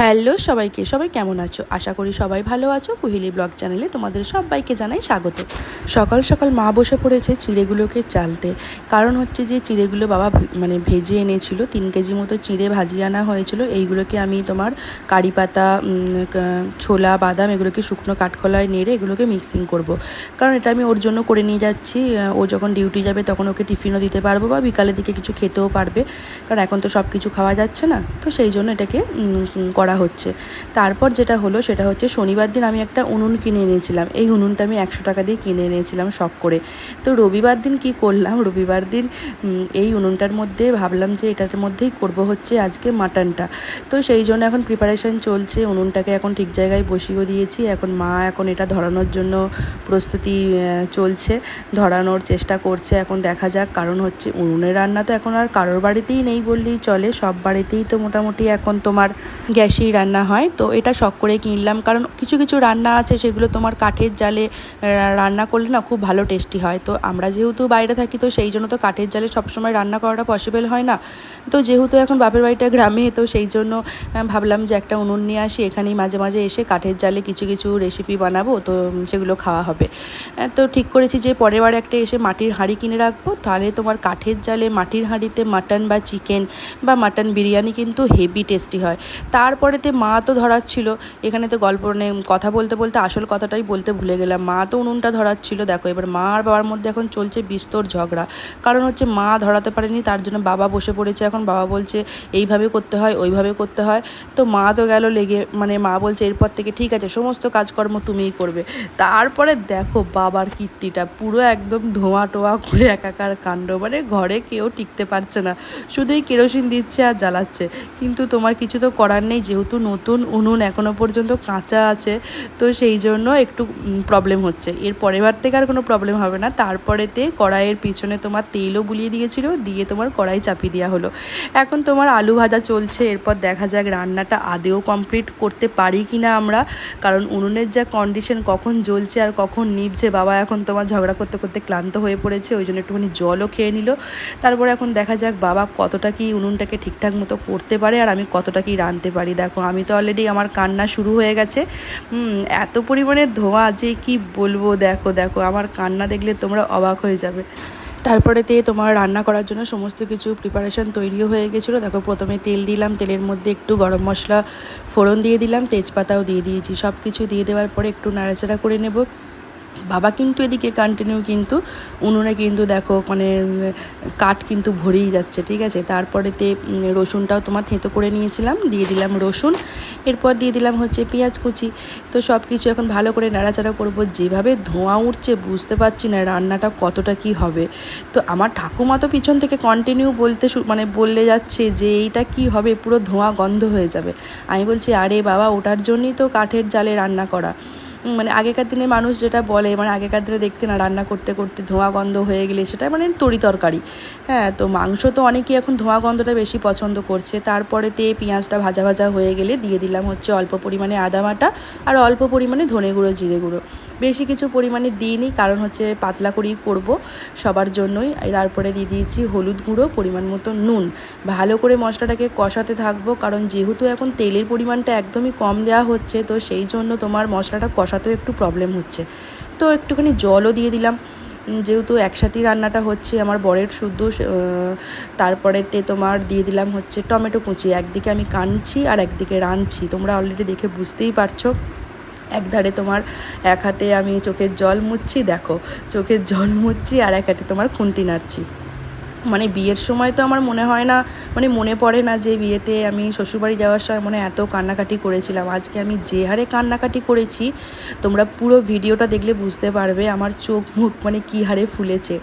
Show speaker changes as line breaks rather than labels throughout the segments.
Hello সবাইকে, সবাই কেমন আছো? আশা করি সবাই ভালো আছো। কুহেলি ব্লগ চ্যানেলে তোমাদের সবাইকে জানাই স্বাগত। সকাল সকাল মা বসে পড়েছে চিড়েগুলোকে চালতে। কারণ হচ্ছে যে চিড়েগুলো বাবা ভেজে এনেছিল, 3 কেজি মতো চিড়ে ভাজিয়ে আনা হয়েছিল। এইগুলোকে আমি তোমার কারি পাতা, ছোলা, বাদাম এগুলোকে শুকনো কাঠকলায় নেড়ে এগুলোকে মিক্সিং করব। কারণ এটা আমি ওর জন্য করে নিয়ে যাচ্ছি। ও যখন ডিউটি যাবে তখন ওকে টিফিনও দিতে পারবো বা বিকালের দিকে কিছু খেতেও পারবে। কারণ এখন তো সব কিছু খাওয়া যাচ্ছে না, তো সেই জন্য এটাকে করা হচ্ছে। তারপর যেটা হলো সেটা হচ্ছে শনিবার দিন আমি একটা উনুন কিনে এনেছিলাম। এই উনুনটা আমি 100 টাকা দিয়ে কিনে এনেছিলাম শখ করে। তো রবিবার দিন কি করলাম, রবিবার দিন এই উনুনটার মধ্যে ভাবলাম যে এটার মধ্যেই করব হচ্ছে আজকে মাটনটা। তো সেই জন্য এখন প্রিপারেশন চলছে। উনুনটাকে এখন ঠিক জায়গায় বসিয়েও দিয়েছি। এখন মা এখন এটা ধরানোর জন্য প্রস্তুতি চলছে, ধরানোর চেষ্টা করছে। এখন দেখা যাক, কারণ হচ্ছে উনুনের রান্না তো এখন আর কারোর বাড়িতেই নেই বললেই চলে। সব বাড়িতেই তো মোটামুটি এখন তোমার গ্যাসেই রান্না হয়। তো এটা শখ করে কিনলাম, কারণ কিছু কিছু রান্না আছে সেগুলো তোমার কাঠের জালে রান্না করলে না খুব ভালো টেস্টি হয়। তো আমরা যেহেতু বাইরে থাকি, তো সেই জন্য তো কাঠের জালে সবসময় রান্না করাটা পসিবল হয় না। তো যেহেতু এখন বাপের বাড়িটা গ্রামে, তো সেই জন্য ভাবলাম যে একটা উনুন নিয়ে আসি, এখানেই মাঝে মাঝে এসে কাঠের জালে কিছু কিছু রেসিপি বানাবো, তো সেগুলো খাওয়া হবে। তো ঠিক করেছি যে পরের বার একটা এসে মাটির হাঁড়ি কিনে রাখবো, তাহলে তোমার কাঠের জালে মাটির হাঁড়িতে মাটন বা চিকেন বা মাটন বিরিয়ানি কিন্তু হেভি টেস্টি হয়। তারপরেতে মা তো ধরাচ্ছিল, এখানে তো গল্প কথা বলতে বলতে আসল কথাটাই বলতে ভুলে গেলাম। মা তো উনুনটা ধরাচ্ছিল। দেখো এবার মা আর বাবার মধ্যে এখন চলছে বিস্তর ঝগড়া। কারণ হচ্ছে মা ধরাতে পারেনি, তার জন্য বাবা বসে পড়েছে। এখন বাবা বলছে এইভাবে করতে হয়, ওইভাবে করতে হয়। তো মা তো গেল লেগে, মা বলছে এরপর থেকে ঠিক আছে সমস্ত কাজকর্ম তুমিই করবে। তারপরে দেখো বাবার কীর্তিটা পুরো একদম ধোঁয়া টোয়া করে একাকার কাণ্ড, ঘরে কেউ টিকতে পারছে না, শুধুই কেরোসিন দিচ্ছে আর জ্বালাচ্ছে। কিন্তু তোমার কিছু তো করার নেই, যেহেতু নতুন উনুন এখনও পর্যন্ত কাঁচা আছে, তো সেই জন্য একটু প্রবলেম হচ্ছে। এর পরের বার থেকে আর কোনো প্রবলেম হবে না। তারপরেতে কড়াইয়ের পিছনে তোমার তেলও বুলিয়ে দিয়েছিল, দিয়ে তোমার কড়াই চাপিয়ে দেওয়া হলো। এখন তোমার আলু ভাজা চলছে। এরপর দেখা যাক রান্নাটা আদেও কমপ্লিট করতে পারি কি না আমরা, কারণ উনুনের যা কন্ডিশন, কখন জ্বলছে আর কখন নিভছে। বাবা এখন তোমার ঝগড়া করতে করতে ক্লান্ত হয়ে পড়েছে, ওই জন্য একটুখানি জলও খেয়ে নিল। তারপর এখন দেখা যাক বাবা কতটা কি উনুনটাকে ঠিকঠাক মতো করতে পারে আর আমি কতটা কি রাঁধতে পারি। দেখো আমি তো অলরেডি, আমার কান্না শুরু হয়ে গেছে। এত পরিমাণে ধোঁয়া যে কি বলবো। দেখো দেখো আমার কান্না দেখলে তোমরা অবাক হয়ে যাবে। তারপরেতে তোমার রান্না করার জন্য সমস্ত কিছু প্রিপারেশান তৈরিও হয়ে গেছিলো। দেখো প্রথমে তেল দিলাম, তেলের মধ্যে একটু গরম মশলা ফোড়ন দিয়ে দিলাম, তেজপাতাও দিয়ে দিয়েছি। সব কিছু দিয়ে দেওয়ার পরে একটু নাড়াচাড়া করে নেব। বাবা কিন্তু এদিকে কন্টিনিউ কিন্তু উনুনে কিন্তু দেখো কাঠ কিন্তু ভরেই যাচ্ছে, ঠিক আছে। তারপরেতে রসুনটাও তোমার থেঁতো করে নিয়েছিলাম, দিয়ে দিলাম রসুন। এরপর দিয়ে দিলাম হচ্ছে পেঁয়াজ কুচি। তো সব কিছু এখন ভালো করে নাড়াচাড়া করব। যেভাবে ধোঁয়া উঠছে বুঝতে পারছি না রান্নাটা কতটা কি হবে। তো আমার ঠাকুমা তো পিছন থেকে কন্টিনিউ বললে যাচ্ছে যে এইটা কি হবে, পুরো ধোঁয়া গন্ধ হয়ে যাবে। আমি বলছি আরে বাবা, ওটার জন্যই তো কাঠের জালে রান্না করা। আগেকার দিনে মানুষ যেটা বলে, আগেকার দিনে দেখতে না, রান্না করতে করতে ধোঁয়া গন্ধ হয়ে গেলে সেটা তরি তরকারি। হ্যাঁ, তো মাংস তো অনেকেই এখন ধোঁয়া গন্ধটা বেশি পছন্দ করছে। তারপরেতে পেঁয়াজটা ভাজা ভাজা হয়ে গেলে দিয়ে দিলাম হচ্ছে অল্প পরিমাণে আদা বাটা আর অল্প পরিমাণে ধনে গুঁড়ো, জিরে গুঁড়ো। বেশি কিছু পরিমাণে দিইনি, কারণ হচ্ছে পাতলা করেই করব সবার জন্যই। তারপরে দিয়ে দিয়েছি হলুদ গুঁড়ো, পরিমাণ মতো নুন। ভালো করে মশলাটাকে কষাতে থাকবো, কারণ যেহেতু এখন তেলের পরিমাণটা একদমই কম দেওয়া হচ্ছে, তো সেই জন্য তোমার মশলাটা কষাতেও একটু প্রবলেম হচ্ছে। তো একটুখানি জলও দিয়ে দিলাম, যেহেতু একসাথেই রান্নাটা হচ্ছে আমার বরের শুদ্ধ। তারপরেতে তোমার দিয়ে দিলাম হচ্ছে টমেটো কুচি। একদিকে আমি কাটছি আর একদিকে রাঁধছি, তোমরা অলরেডি দেখে বুঝতেই পারছো। একধারে তোমার এক হাতে আমি চোখের জল মুছছি, দেখো চোখের জল মুছছি, আর এক হাতে তোমার খুন্তি নাড়ছি। বিয়ের সময় তো আমার মনে হয় না, মনে পড়ে না যে বিয়েতে আমি শ্বশুরবাড়ি যাওয়ার সময় এত কান্নাকাটি করেছিলাম। আজকে আমি যে হারে কান্নাকাটি করেছি, তোমরা পুরো ভিডিওটা দেখলে বুঝতে পারবে আমার চোখ মুখ কী হারে ফুলেছে।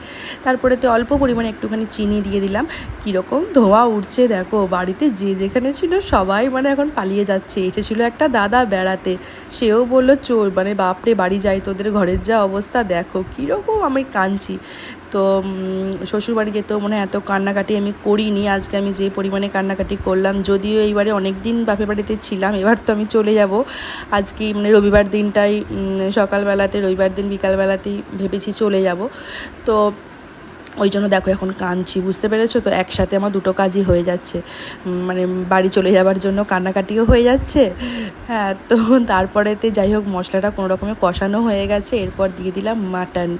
তারপরে তো অল্প পরিমাণে একটুখানি চিনি দিয়ে দিলাম। কীরকম ধোঁয়া উঠছে দেখো, বাড়িতে যে যেখানে ছিল সবাই এখন পালিয়ে যাচ্ছে। এসেছিলো একটা দাদা বেড়াতে, সেও বললো চোর বাপরে বাড়ি যাই, তোদের ঘরের যা অবস্থা দেখো। কীরকম আমি কাঁদছি। তো শ্বশুরবাড়ি যেতেও এত কান্নাকাটি আমি করিনি। আজকে আমি যে পরিমাণে কান্নাকাটি করলাম, যদিও এইবারে অনেক দিন বাপের বাড়িতে ছিলাম, এবার তো আমি চলে যাব আজকে। রবিবার দিনটাই সকালবেলাতে, রবিবার দিন বিকালবেলাতেই ভেবেছি চলে যাব। তো ওই জন্য দেখো এখন কাঁদছি, বুঝতে পেরেছো তো, একসাথে আমার দুটো কাজই হয়ে যাচ্ছে, মানে বাড়ি চলে যাওয়ার জন্য কান্নাকাটিও হয়ে যাচ্ছে। হ্যাঁ, তো তারপরেতে যাই হোক মশলাটা কোনো রকমে কষানো হয়ে গেছে, এরপর দিয়ে দিলাম মাটন।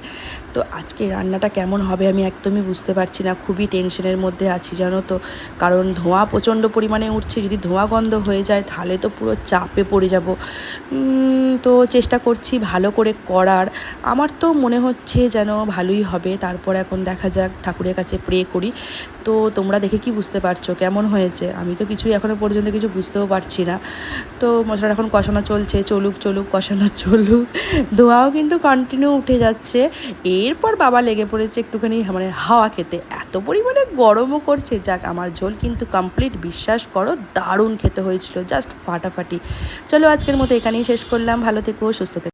তো আজকে রান্নাটা কেমন হবে আমি একদমই বুঝতে পারছি না, খুবই টেনশনের মধ্যে আছি জানো তো, কারণ ধোঁয়া প্রচণ্ড পরিমাণে উঠছে, যদি ধোঁয়া গন্ধ হয়ে যায় তাহলে তো পুরো চাপে পড়ে যাব। তো চেষ্টা করছি ভালো করে করার, আমার তো মনে হচ্ছে যেন ভালোই হবে। তারপর এখন দেখা যাক, ঠাকুরের কাছে প্রে করি। তো তোমরা দেখে কি বুঝতে পারছো কেমন হয়েছে? আমি তো কিছুই এখনও পর্যন্ত কিছু বুঝতেও পারছি না। তো মশলাটা এখন কষানো চলছে, চলুক চলুক, কষানো চলুক। ধোঁয়াও কিন্তু কন্টিনিউ উঠে যাচ্ছে। এরপর বাবা লেগে পড়েছে একটুখানি মানে হাওয়া খেতে, এত পরিমাণে গরমও করছে। যাক, আমার ঝোল কিন্তু কমপ্লিট, বিশ্বাস করো দারুণ খেতে হয়েছিল, জাস্ট ফাটাফাটি। চলো আজকের মতো এখানেই শেষ করলাম, ভালো থেকো, সুস্থ থেকো।